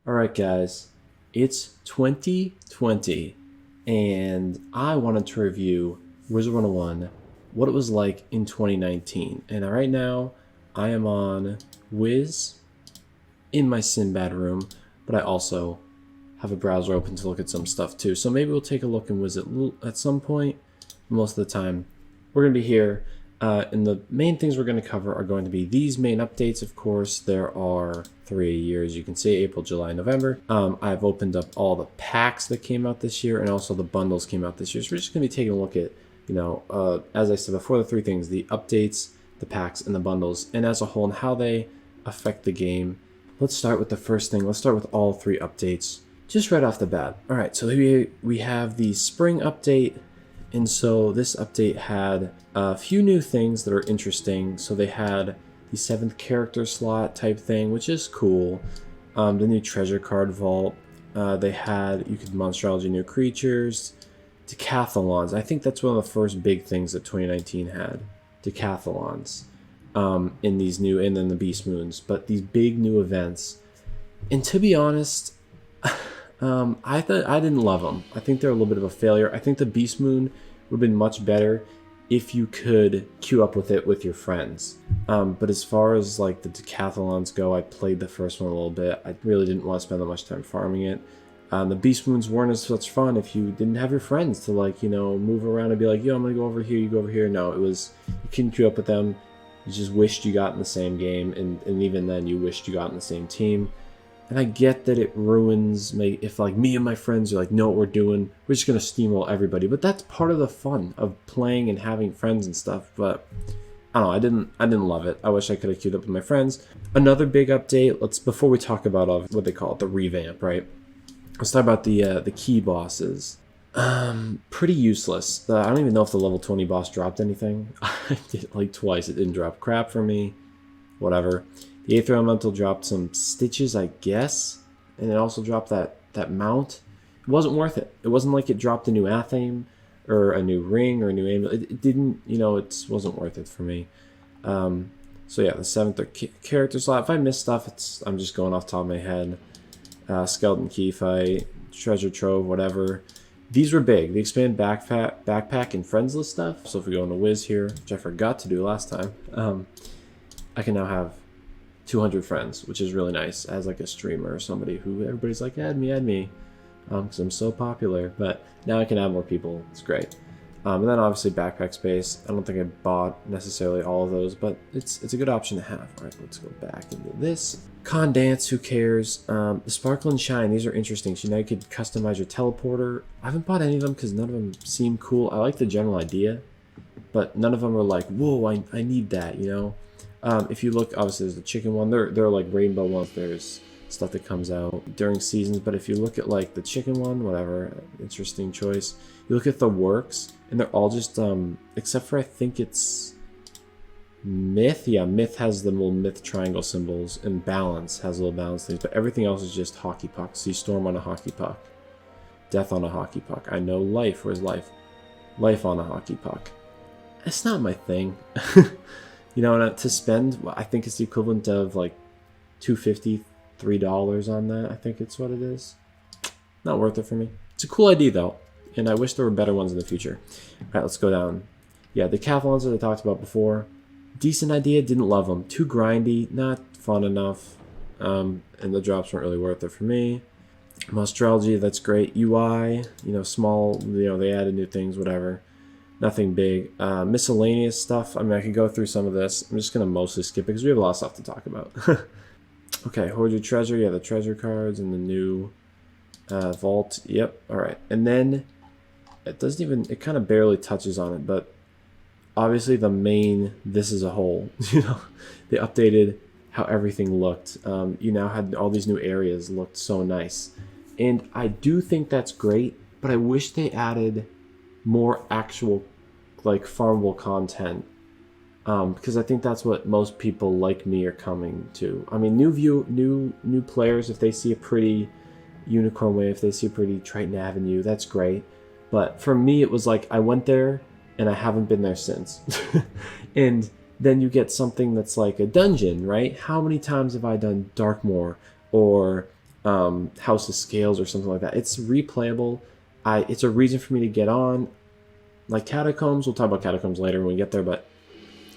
Alright guys, it's 2020 and I wanted to review Wizard101, what it was like in 2019. And right now I am on Wiz in my Sinbad room, but I also have a browser open to look at some stuff too. So maybe we'll take a look in Wiz at some point. Most of the time we're going to be here. And the main things we're going to cover are going to be these main updates. Of course, there are 3 years. You can see April, July, November. I've opened up all the packs that came out this year, and also the bundles came out this year. So we're just going to be taking a look at, as I said before, the three things: the updates, the packs, and the bundles, and as a whole, and how they affect the game. Let's start with the first thing. Let's start with all three updates, just right off the bat. All right, so we have the spring update. And so this update had a few new things that are interesting. So they had the 7th character slot type thing, which is cool. The new treasure card vault. They had, you could monstrology new creatures. Decathlons. I think that's one of the first big things that 2019 had. Decathlons. In these new, and then the Beast Moons. But these big new events. And to be honest, I didn't love them. I think they're a little bit of a failure. I think the Beast Moon would have been much better if you could queue up with it with your friends. But as far as like the decathlons go, I played the first one a little bit. I really didn't want to spend that much time farming it. The Beast Moons weren't as much fun if you didn't have your friends to move around and be like, yo, I'm gonna go over here, you go over here. No, it was, you couldn't queue up with them. You just wished you got in the same game, and even then you wished you got in the same team. And I get that it ruins if like me and my friends are like, know what we're doing, we're just gonna steamroll everybody. But that's part of the fun of playing and having friends and stuff. But I don't know, I didn't love it. I wish I could have queued up with my friends. Another big update. Before we talk about what they call it, the revamp, right? Let's talk about the key bosses. Pretty useless. I don't even know if the level 20 boss dropped anything. I did it like twice. It didn't drop crap for me. Whatever. The 8th elemental dropped some stitches, I guess, and it also dropped that mount. It wasn't worth it. It wasn't like it dropped a new athame or a new ring or a new amulet. It didn't, it wasn't worth it for me. So yeah, the 7th character slot. If I miss stuff, I'm just going off the top of my head. Skeleton key fight, treasure trove, whatever. These were big. The expanded backpack and friends list stuff. So if we go into Wiz here, which I forgot to do last time, I can now have 200 friends, which is really nice as like a streamer or somebody who everybody's like, add me, because I'm so popular. But now I can add more people. It's great. And then obviously backpack space. I don't think I bought necessarily all of those, but it's a good option to have. All right, let's go back into this. Con Dance, who cares? The Sparkle and Shine, these are interesting. So now you could customize your teleporter. I haven't bought any of them because none of them seem cool. I like the general idea, but none of them are like, whoa, I need that, If you look, obviously there's the chicken one. They're like rainbow ones. There's stuff that comes out during seasons. But if you look at like the chicken one, whatever, interesting choice. You look at the works, and they're all just, except for I think it's Myth. Yeah, Myth has the little Myth triangle symbols, and Balance has little balance things. But everything else is just hockey puck. See Storm on a hockey puck. Death on a hockey puck. I know Life. Where's Life? Life on a hockey puck. That's not my thing. And to spend, I think it's the equivalent of like $2.50, $3 on that. I think it's what it is. Not worth it for me. It's a cool idea though, and I wish there were better ones in the future. All right, let's go down. Yeah, the decathlons that I talked about before. Decent idea, didn't love them. Too grindy, not fun enough, and the drops weren't really worth it for me. Monstrology, that's great. UI, small, they added new things, whatever. Nothing big. Miscellaneous stuff. I mean, I could go through some of this. I'm just going to mostly skip it because we have a lot of stuff to talk about. Okay, Hoard Your Treasure. Yeah, the treasure cards and the new vault. Yep. All right. And then it kind of barely touches on it, but obviously the main, this as a whole, they updated how everything looked. You now had all these new areas looked so nice. And I do think that's great, but I wish they added more actual like farmable content, because I think that's what most people like me are coming to. I mean, new players, if they see a pretty Unicorn Way, if they see a pretty Triton Avenue, that's great. But for me, it was like I went there and I haven't been there since. And then you get something that's like a dungeon, right? How many times have I done Darkmoor or House of Scales or something like that. It's replayable. It's a reason for me to get on. Like Catacombs, we'll talk about Catacombs later when we get there, but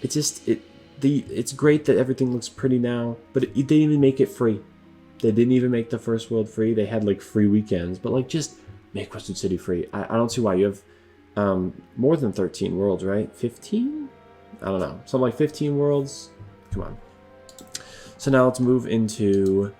it's great that everything looks pretty now, but they didn't even make it free. They didn't even make the first world free. They had like free weekends, but like just make Wizard City free. I don't see why. You have more than 13 worlds, right? 15? I don't know. Something like 15 worlds. Come on. So now let's move into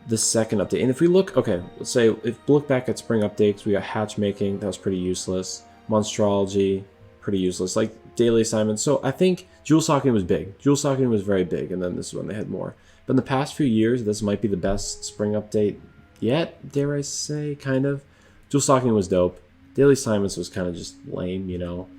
the second update. And if we look, okay, let's say if we look back at spring updates, we got hatchmaking. That was pretty useless. Monstrology, pretty useless. Like daily assignments. So I think Jewel Socketing was big. Jewel Socketing was very big, and then this is when they had more. But in the past few years, this might be the best spring update yet, dare I say, kind of. Jewel Socketing was dope. Daily assignments was kind of just lame, you know.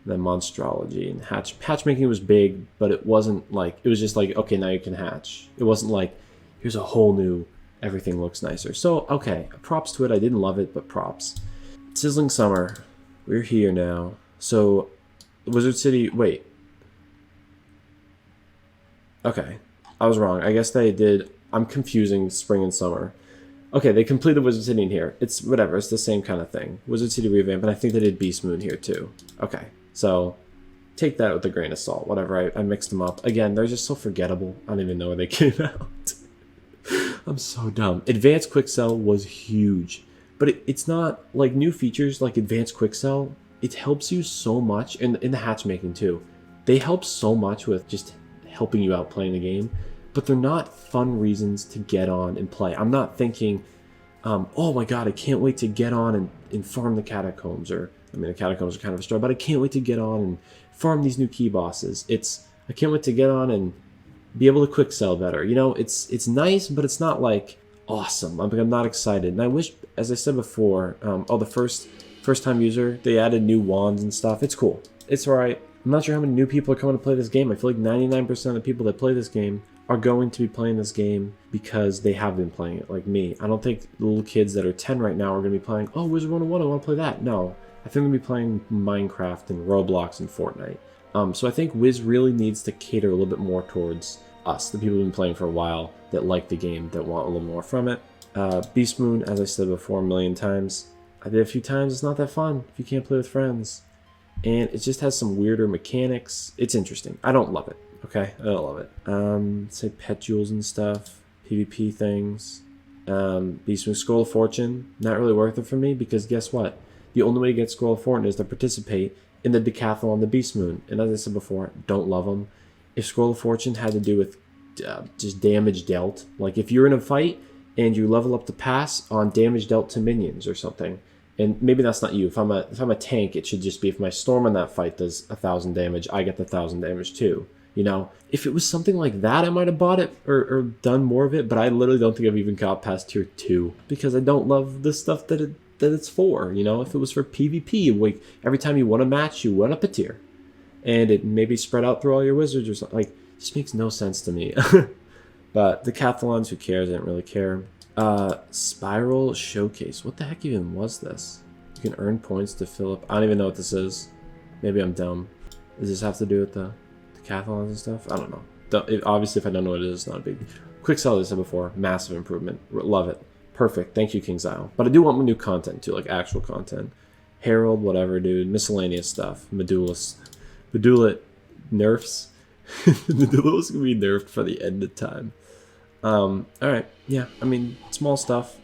And then Monstrology and hatchmaking was big, but it wasn't like, it was just like, okay, now you can hatch. It wasn't like, here's a whole new, everything looks nicer. So, okay, props to it. I didn't love it, but props. Sizzling Summer. We're here now. So, Wizard City, wait. Okay, I was wrong. I guess they did, I'm confusing spring and summer. Okay, they completed Wizard City in here. It's whatever, it's the same kind of thing. Wizard City revamp, and I think they did Beast Moon here too. Okay, so take that with a grain of salt. Whatever, I mixed them up. Again, they're just so forgettable. I don't even know where they came out. I'm so dumb. Advanced Quick Sell was huge. But it's not like new features like Advanced Quick Sell. It helps you so much, and in the hatchmaking too. They help so much with just helping you out playing the game, but they're not fun reasons to get on and play. I'm not thinking, oh my god, I can't wait to get on and farm the Catacombs, or, I mean, the Catacombs are kind of a story, but I can't wait to get on and farm these new key bosses. I can't wait to get on and be able to quick sell better. You know, it's nice, but it's not like awesome. I'm not excited. And I wish, as I said before, the first time user, they added new wands and stuff. It's cool. It's alright. I'm not sure how many new people are coming to play this game. I feel like 99% of the people that play this game are going to be playing this game because they have been playing it, like me. I don't think little kids that are 10 right now are going to be playing, oh, Wizard101, I want to play that. No, I think they're going to be playing Minecraft and Roblox and Fortnite. So I think Wiz really needs to cater a little bit more towards us, the people who've been playing for a while, that like the game, that want a little more from it. Beast Moon, as I said before a million times, I did a few times, it's not that fun if you can't play with friends. And it just has some weirder mechanics. It's interesting. I don't love it. Okay, I don't love it. Say pet jewels and stuff, PvP things. Beast Moon, Scroll of Fortune, not really worth it for me, because guess what? The only way to get Scroll of Fortune is to participate in the decathlon, the Beast Moon. And as I said before, don't love them. If Scroll of Fortune had to do with just damage dealt, like if you're in a fight and you level up the pass on damage dealt to minions or something, and maybe that's not you. If I'm a tank, it should just be if my storm in that fight does 1,000 damage, I get the 1,000 damage too. You know, if it was something like that, I might have bought it or done more of it. But I literally don't think I've even got past tier 2 because I don't love the stuff that it's for. You know, if it was for PvP, like every time you won a match, you went up a tier, and it maybe spread out through all your wizards or something. Like, it just makes no sense to me. But decathlons, who cares? I don't really care. Spiral Showcase. What the heck even was this? You can earn points to fill up. I don't even know what this is. Maybe I'm dumb. Does this have to do with the decathlons and stuff? I don't know. Obviously, if I don't know what it is, it's not a big. Quick sell, as I said before, massive improvement. Love it. Perfect. Thank you, King's Isle. But I do want more new content too, like actual content. Herald, whatever, dude. Miscellaneous stuff. Medulla nerfs. Medulla was gonna be nerfed for the end of time. Alright, yeah, I mean, small stuff.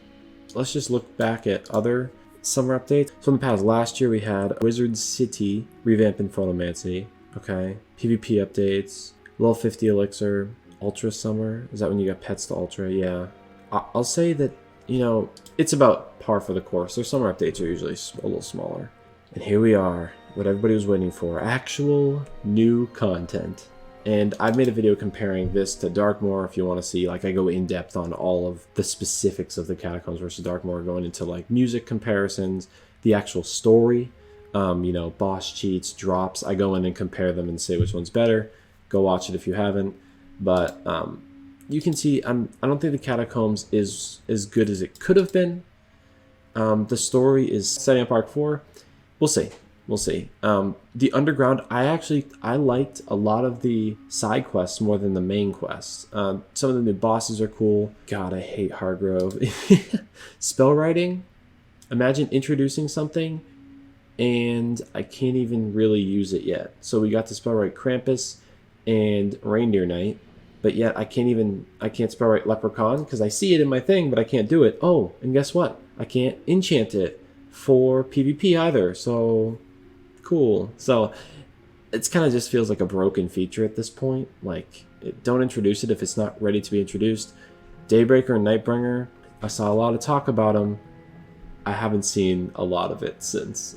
Let's just look back at other summer updates. So in the past, last year we had Wizard City revamping Photomancy, okay? PvP updates, level 50 elixir, Ultra Summer. Is that when you got pets to Ultra? Yeah. I'll say that, you know, it's about par for the course. Their summer updates are usually a little smaller. And here we are, what everybody was waiting for, actual new content. And I've made a video comparing this to Darkmoor if you want to see, like, I go in depth on all of the specifics of the Catacombs versus Darkmoor, going into like music comparisons, the actual story, you know, boss cheats, drops. I go in and compare them and say which one's better. Go watch it if you haven't. But you can see I don't think the Catacombs is as good as it could have been. The story is setting up Arc 4. We'll see. We'll see. The underground, I liked a lot of the side quests more than the main quests. Some of the new bosses are cool. God, I hate Hargrove. Spell writing. Imagine introducing something, and I can't even really use it yet. So we got to spell write Krampus and Reindeer Knight, but yet I can't spell write Leprechaun because I see it in my thing, but I can't do it. Oh, and guess what? I can't enchant it for PvP either. So cool. So it's kind of just feels like a broken feature at this point. Like, don't introduce it if it's not ready to be introduced. Daybreaker and Nightbringer, I saw a lot of talk about them. I haven't seen a lot of it since.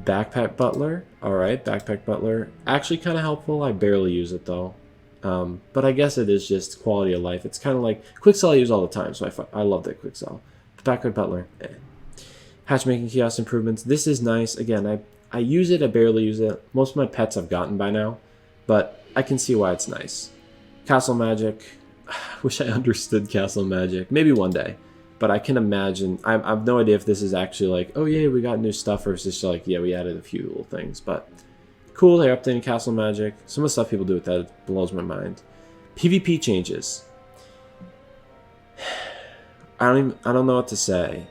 Backpack Butler, all right, Backpack Butler, actually kind of helpful. I barely use it though, but I guess it is just quality of life. It's kind of like Quicksell I use all the time, so I love that Quicksell. Backpack Butler, Hatchmaking Kiosk improvements. This is nice. Again, I use it, I barely use it. Most of my pets I've gotten by now, but I can see why it's nice. Castle Magic, wish I understood Castle Magic. Maybe one day. But I can imagine, I have no idea if this is actually like, oh yeah, we got new stuff, or it's just like, yeah, we added a few little things. But cool, they're updating Castle Magic. Some of the stuff people do with that blows my mind. PvP changes. I don't know what to say.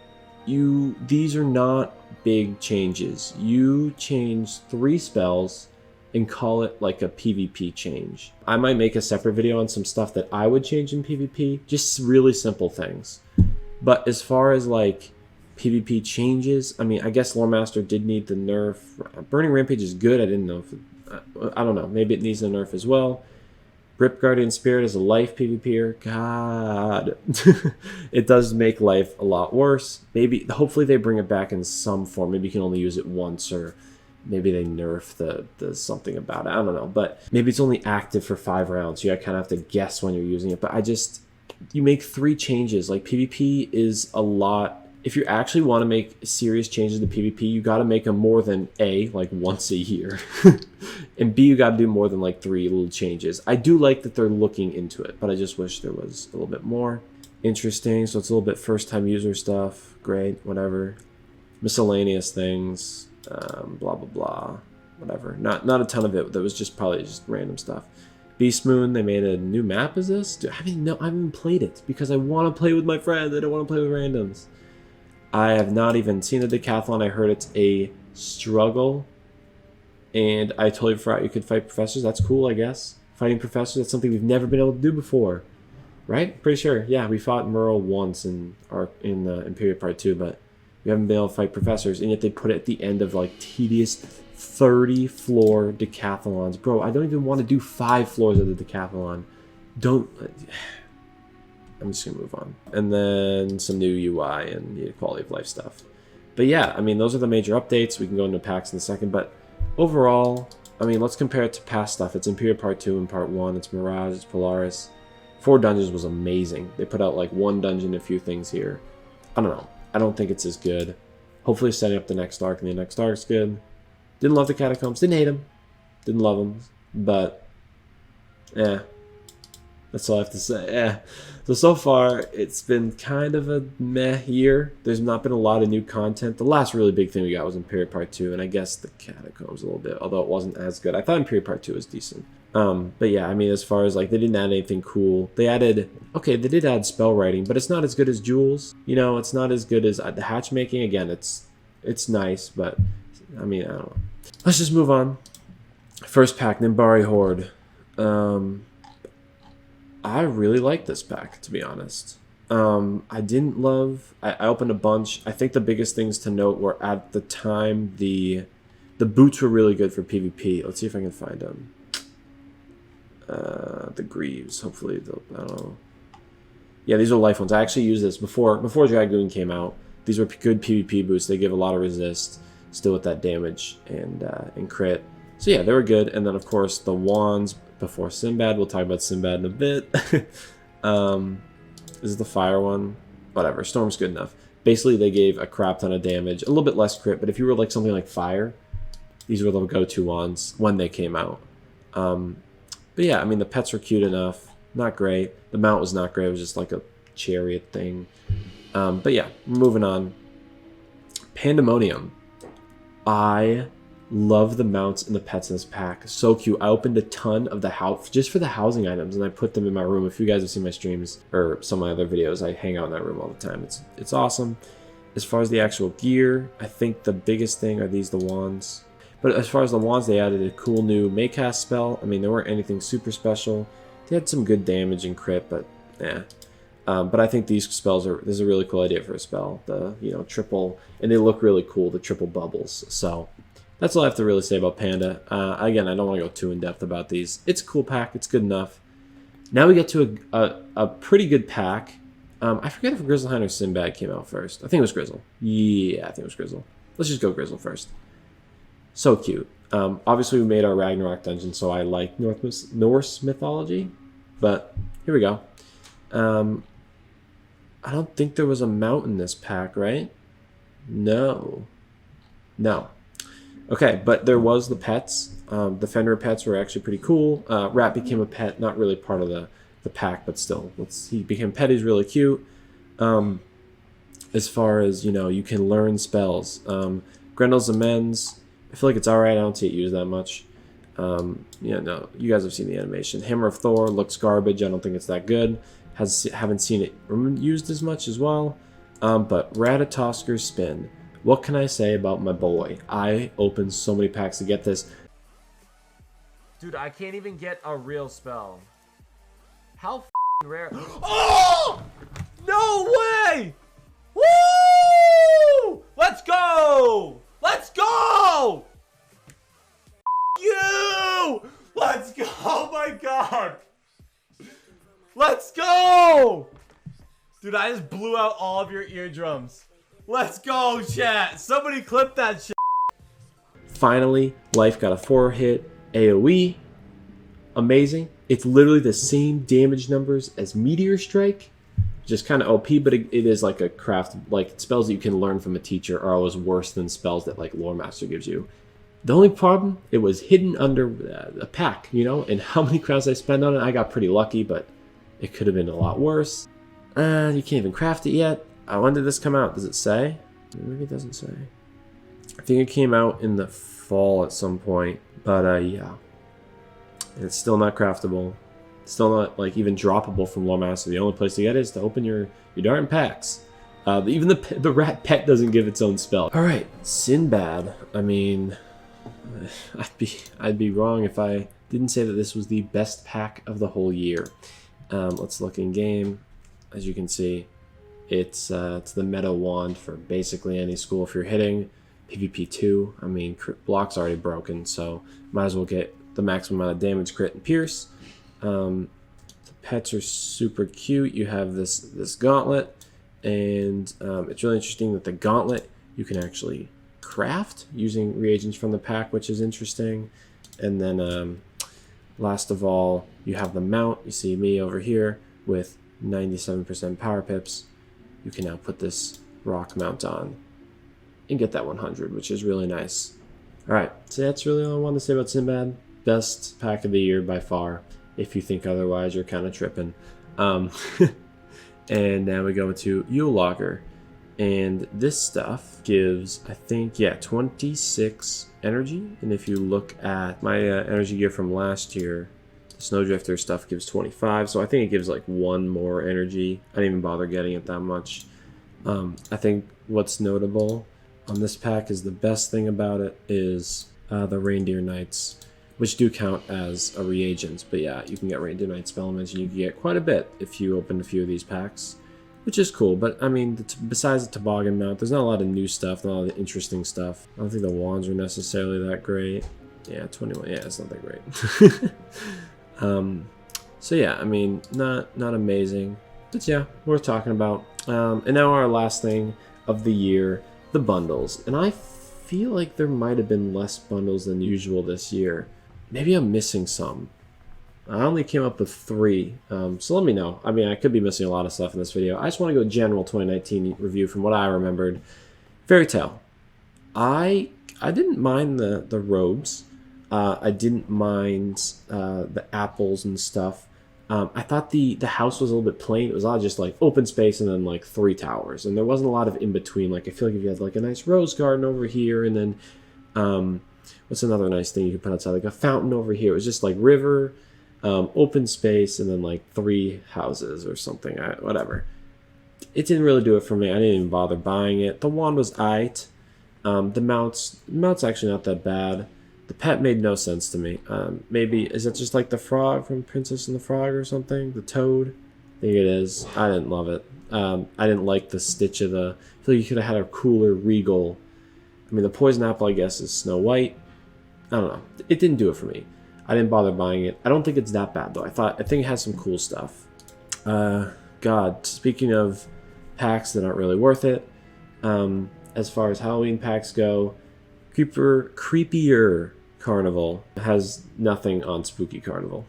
These are not big changes. You change 3 spells and call it like a PvP change. I might make a separate video on some stuff that I would change in PvP, just really simple things. But as far as like PvP changes, I mean, I guess Loremaster did need the nerf. Burning Rampage is good. I didn't know if I don't know. Maybe it needs a nerf as well. Rip Guardian Spirit is a life PvPer. God, it does make life a lot worse. Maybe, hopefully they bring it back in some form. Maybe you can only use it once, or maybe they nerf the something about it. I don't know. But maybe it's only active for 5 rounds. So you kind of have to guess when you're using it. But you make 3 changes. Like, PvP is a lot. If you actually want to make serious changes to PvP, you got to make them more than A, like once a year, and B, you got to do more than like 3 little changes. I do like that they're looking into it, but I just wish there was a little bit more. Interesting. So it's a little bit first time user stuff. Great, whatever. Miscellaneous things, blah blah blah, whatever. Not a ton of it. That was just probably just random stuff. Beast Moon, they made a new map. Is this? Dude, I haven't played it because I want to play with my friends. I don't want to play with randoms. I have not even seen the decathlon. I heard it's a struggle, and I totally forgot you could fight professors. That's cool, I guess. Fighting professors, that's something we've never been able to do before, right? Pretty sure. Yeah, we fought Merle once in Imperial Part 2, but we haven't been able to fight professors, and yet they put it at the end of like tedious 30-floor decathlons. Bro, I don't even want to do 5 floors of the decathlon. I'm just going to move on. And then some new UI and the quality of life stuff. But yeah, I mean, those are the major updates. We can go into packs in a second. But overall, I mean, let's compare it to past stuff. It's Imperial Part 2 and Part 1. It's Mirage, it's Polaris. 4 dungeons was amazing. They put out like 1 dungeon, a few things here. I don't know. I don't think it's as good. Hopefully setting up the next arc, and the next arc's good. Didn't love the Catacombs. Didn't hate them. Didn't love them. But, that's all I have to say. So far, it's been kind of a meh year. There's not been a lot of new content. The last really big thing we got was Imperial Part 2, and I guess the Catacombs a little bit, although it wasn't as good. I thought Imperial Part 2 was decent. But yeah, I mean, as far as like, they didn't add anything cool. They did add spell writing, but it's not as good as Jules. You know, it's not as good as the hatchmaking. Again, it's nice, but I mean, I don't know. Let's just move on. First pack, Nimbari Horde. I really like this pack, to be honest. I opened a bunch. I think the biggest things to note were, at the time, the boots were really good for PvP. Let's see if I can find them. The Greaves, hopefully, I don't know. Yeah, these are life ones. I actually used this before Dragoon came out. These were good PvP boots. They give a lot of resist, still with that damage and crit. So yeah, they were good. And then, of course, the wands before Sinbad. We'll talk about Sinbad in a bit. This is the fire one. Whatever, Storm's good enough. Basically, they gave a crap ton of damage. A little bit less crit, but if you were like something like fire, these were the go-to wands when they came out. But yeah, I mean, the pets were cute enough. Not great. The mount was not great. It was just like a chariot thing. But yeah, moving on. Pandamonium. I Love the mounts and the pets in this pack. So cute. I opened a ton of the house just for the housing items, and I put them in my room. If you guys have seen my streams or some of my other videos, I hang out in that room all the time. It's awesome. As far as the actual gear, I think the biggest thing are the wands. But as far as the wands, they added a cool new Maycast spell. I mean, they weren't anything super special. They had some good damage and crit, but yeah. But I think these spells this is a really cool idea for a spell. The triple, and they look really cool. The triple bubbles. So that's all I have to really say about Panda. Again, I don't want to go too in depth about these. It's a cool pack. It's good enough. Now we get to a pretty good pack. I forget if Grizzleheim or Sinbad came out first. I think it was Grizzle. Yeah, I think it was Grizzle. Let's just go Grizzle first. So cute. Obviously, we made our Ragnarok dungeon, so I like Norse mythology. But here we go. I don't think there was a mount in this pack, right? No. Okay, but there was the pets. The Fenrir pets were actually pretty cool. Rat became a pet, not really part of the pack, but still. He became a pet. He's really cute. As far as, you can learn spells. Grendel's Amends, I feel like it's alright. I don't see it used that much. No, you guys have seen the animation. Hammer of Thor looks garbage. I don't think it's that good. Haven't seen it used as much as well. But Ratatosker's Spin. What can I say about my boy? I opened so many packs to get this. Dude, I can't even get a real spell. How rare. Oh! No way! Woo! Let's go! Let's go! You! Let's go! Oh my god! Let's go! Dude, I just blew out all of your eardrums. Let's go, chat. Somebody clip that shit. Finally, Life got a 4-hit AoE. Amazing. It's literally the same damage numbers as Meteor Strike. Just kind of OP, but it is like a craft. Like, spells that you can learn from a teacher are always worse than spells that, like, Lore Master gives you. The only problem, it was hidden under a pack, and how many crowns I spent on it. I got pretty lucky, but it could have been a lot worse. You can't even craft it yet. When did this come out? Does it say? Maybe it doesn't say. I think it came out in the fall at some point. But yeah. It's still not craftable. It's still not even droppable from Lore Master. The only place to get it is to open your darn packs. Even the rat pet doesn't give its own spell. Alright, Sinbad. I mean, I'd be wrong if I didn't say that this was the best pack of the whole year. Let's look in game. As you can see, it's the meta wand for basically any school. If you're hitting PvP 2, I mean, block's already broken, so might as well get the maximum amount of damage, crit, and pierce. The pets are super cute. You have this gauntlet, and it's really interesting that the gauntlet you can actually craft using reagents from the pack, which is interesting. And then last of all, you have the mount. You see me over here with 97% power pips. You can now put this rock mount on and get that 100, which is really nice. Alright, so that's really all I wanted to say about Sinbad. Best pack of the year by far. If you think otherwise, you're kind of tripping. And now we go into Yule Logger. And this stuff gives, I think, 26 energy. And if you look at my energy gear from last year, the Snowdrifter stuff gives 25. So I think it gives like 1 more energy. I didn't even bother getting it that much. I think what's notable on this pack is the best thing about it is the Reindeer Knights, which do count as a reagent. But yeah, you can get Reindeer Knight spell elements, and you can get quite a bit if you open a few of these packs, which is cool. But I mean, besides the toboggan mount, there's not a lot of new stuff, not a lot of interesting stuff. I don't think the wands are necessarily that great. Yeah, 21. Yeah, it's not that great. So yeah, I mean, not amazing, but yeah, worth talking about. And now our last thing of the year, the bundles. And I feel like there might have been less bundles than usual this year. Maybe I'm missing some. I only came up with 3, so let me know. I mean, I could be missing a lot of stuff in this video. I just want to go general 2019 review from what I remembered. Fairytale. I didn't mind the robes. I didn't mind the apples and stuff. I thought the house was a little bit plain. It was all just like open space and then like 3 towers, and there wasn't a lot of in between. Like, I feel like if you had like a nice rose garden over here, and then what's another nice thing you could put outside? Like a fountain over here. It was just like river, open space, and then like 3 houses or something. Whatever. It didn't really do it for me. I didn't even bother buying it. The wand was aight. The mount's actually not that bad. The pet made no sense to me. Maybe, is it just like the frog from Princess and the Frog or something? The toad? I think it is. I didn't love it. I didn't like the stitch of the... I feel like you could have had a cooler regal. I mean, the poison apple, I guess, is Snow White. I don't know. It didn't do it for me. I didn't bother buying it. I don't think it's that bad, though. I think it has some cool stuff. God, speaking of packs that aren't really worth it, as far as Halloween packs go, Creepier Carnival has nothing on Spooky Carnival.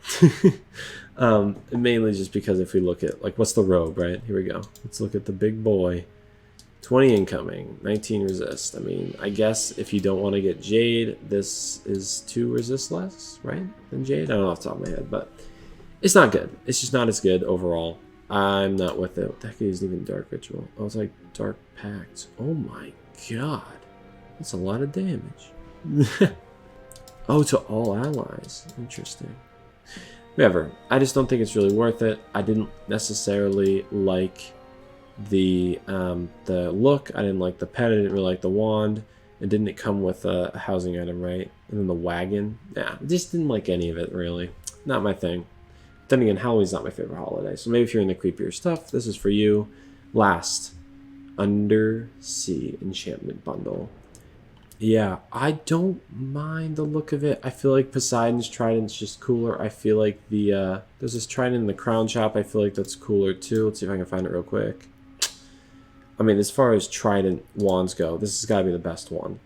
Mainly just because if we look at, like, what's the robe, right? Here we go. Let's look at the big boy. 20 incoming, 19 resist. I mean, I guess if you don't want to get Jade, this is 2 resist less, right, than Jade? I don't know off the top of my head, but it's not good. It's just not as good overall. I'm not with it. What the heck isn't even Dark Ritual? Oh, it's like Dark Pact. Oh my god. That's a lot of damage. Oh, to all allies. Interesting. Whatever. I just don't think it's really worth it. I didn't necessarily like the look. I didn't like the pet. I didn't really like the wand. And didn't it come with a housing item, right? And then the wagon. Yeah, I just didn't like any of it, really. Not my thing. Then again, Halloween's not my favorite holiday. So maybe if you're into creepier stuff, this is for you. Last, Undersea Enchantment bundle. Yeah, I don't mind the look of it. I feel like Poseidon's trident's just cooler. I feel like the there's this trident in the crown shop. I feel like that's cooler too. Let's see if I can find it real quick. I mean, as far as trident wands go, this has got to be the best one.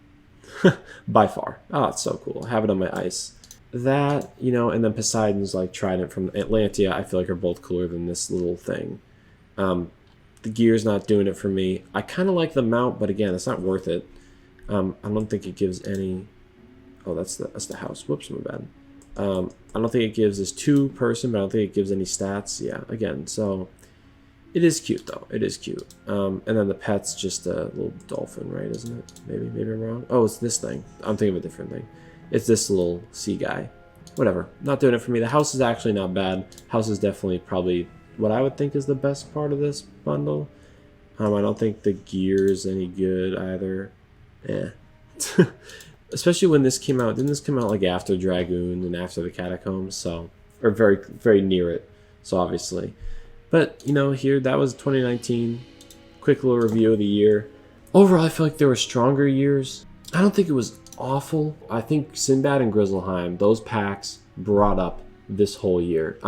By far. Oh, it's so cool. I have it on my ice. That, you know, and then Poseidon's like trident from Atlantia, I feel like are both cooler than this little thing. The gear's not doing it for me. I kind of like the mount, but again, it's not worth it. I don't think it gives any... Oh, that's the house. Whoops, my bad. I don't think it gives this 2-person, but I don't think it gives any stats. Yeah, again, so... It is cute, though. It is cute. And then the pet's just a little dolphin, right? Isn't it? Maybe I'm wrong. Oh, it's this thing. I'm thinking of a different thing. It's this little sea guy. Whatever. Not doing it for me. The house is actually not bad. House is definitely probably what I would think is the best part of this bundle. I don't think the gear is any good either. Eh. Especially when this came out. Didn't this come out like after Dragoon and after the Catacombs? So, or very, very near it. So obviously. But, you know, here, that was 2019. Quick little review of the year. Overall, I feel like there were stronger years. I don't think it was awful. I think Sinbad and Grizzleheim, those packs brought up this whole year.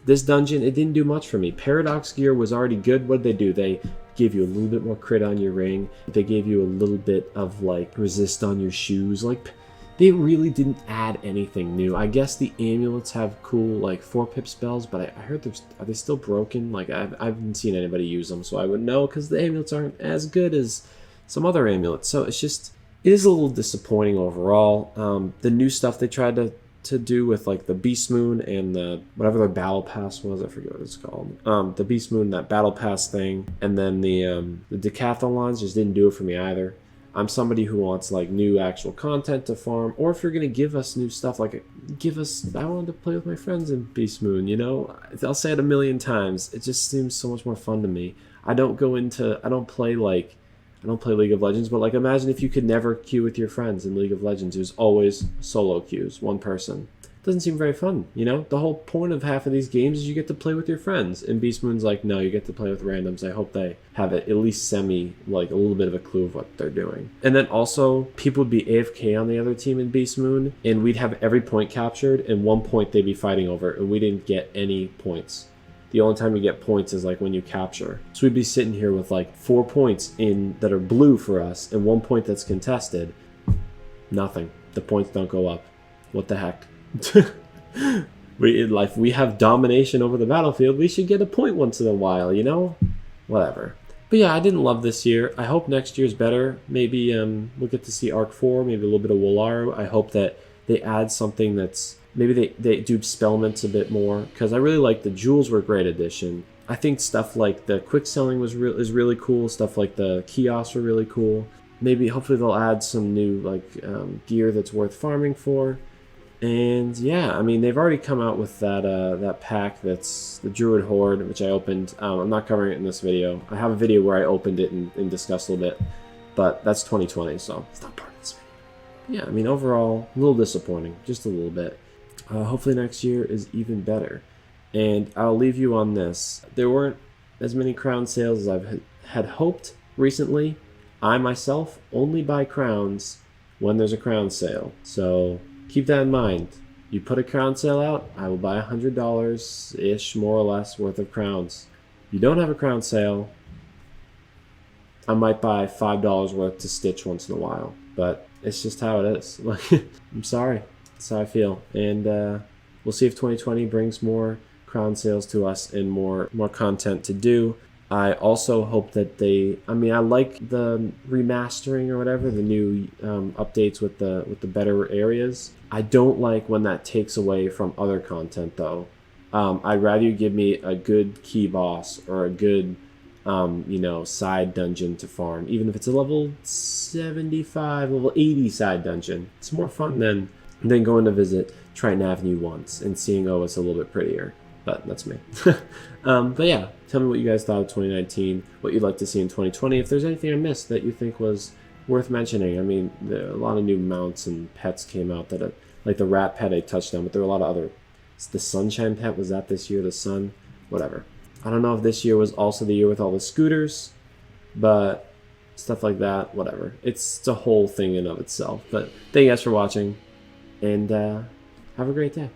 This dungeon, it didn't do much for me. Paradox gear was already good. What did they do? They gave you a little bit more crit on your ring. They gave you a little bit of like resist on your shoes. Like, they really didn't add anything new. I guess the amulets have cool like 4-pip spells, but I heard are they still broken? Like, I haven't seen anybody use them, so I wouldn't know because the amulets aren't as good as some other amulets. So it's just, it is a little disappointing overall. The new stuff they tried to do with like the Beast Moon and the whatever their battle pass was, I forget what it's called. The Beast Moon, that battle pass thing, and then the decathlons just didn't do it for me either. I'm somebody who wants like new actual content to farm, or if you're gonna give us new stuff, like give us. I wanted to play with my friends in Beast Moon. You know, I'll say it a million times. It just seems so much more fun to me. I don't play League of Legends, but like imagine if you could never queue with your friends in League of Legends. It was always solo queues, one person. Doesn't seem very fun, you know? The whole point of half of these games is you get to play with your friends. And Beast Moon's like, no, you get to play with randoms. I hope they have at least like a little bit of a clue of what they're doing. And then also, people would be AFK on the other team in Beast Moon, and we'd have every point captured, and 1 point they'd be fighting over, and we didn't get any points. The only time you get points is like when you capture. So we'd be sitting here with like 4 points that are blue for us, and 1 point that's contested. Nothing. The points don't go up. What the heck? We have domination over the battlefield. We should get a point once in a while, you know? Whatever. But yeah, I didn't love this year. I hope next year's better. Maybe we'll get to see Arc 4, maybe a little bit of Wolaru. I hope that they add something that's... Maybe they do spellments a bit more, because I really like the jewels were a great addition. I think stuff like the quick selling is really cool. Stuff like the kiosks were really cool. maybe hopefully they'll add some new like gear that's worth farming for. And yeah, I mean, they've already come out with that pack that's the Druid Horde, which I opened. I'm not covering it in this video. I have a video where I opened it and discussed a little bit, but that's 2020, so it's not part of this video. Yeah, I mean, overall, a little disappointing, just a little bit. Hopefully next year is even better. And I'll leave you on this. There weren't as many crown sales as I've had hoped recently. I myself only buy crowns when there's a crown sale, so keep that in mind. You put a crown sale out, I will buy $100-ish, more or less, worth of crowns. You don't have a crown sale, I might buy $5 worth to stitch once in a while, but it's just how it is. I'm sorry, that's how I feel. And we'll see if 2020 brings more crown sales to us and more content to do. I also hope that I like the remastering or whatever, the new updates with the better areas. I don't like when that takes away from other content though. I'd rather you give me a good key boss or a good side dungeon to farm, even if it's a level 75, level 80 side dungeon. It's more fun than going to visit Triton Avenue once and seeing, oh, it's a little bit prettier. But that's me. But yeah, tell me what you guys thought of 2019, what you'd like to see in 2020. If there's anything I missed that you think was worth mentioning. I mean, a lot of new mounts and pets came out that, like the rat pet I touched on, but there were a lot of other. The sunshine pet, was that this year? The sun? Whatever. I don't know if this year was also the year with all the scooters, but stuff like that, whatever. It's a whole thing in of itself. But thank you guys for watching, and have a great day.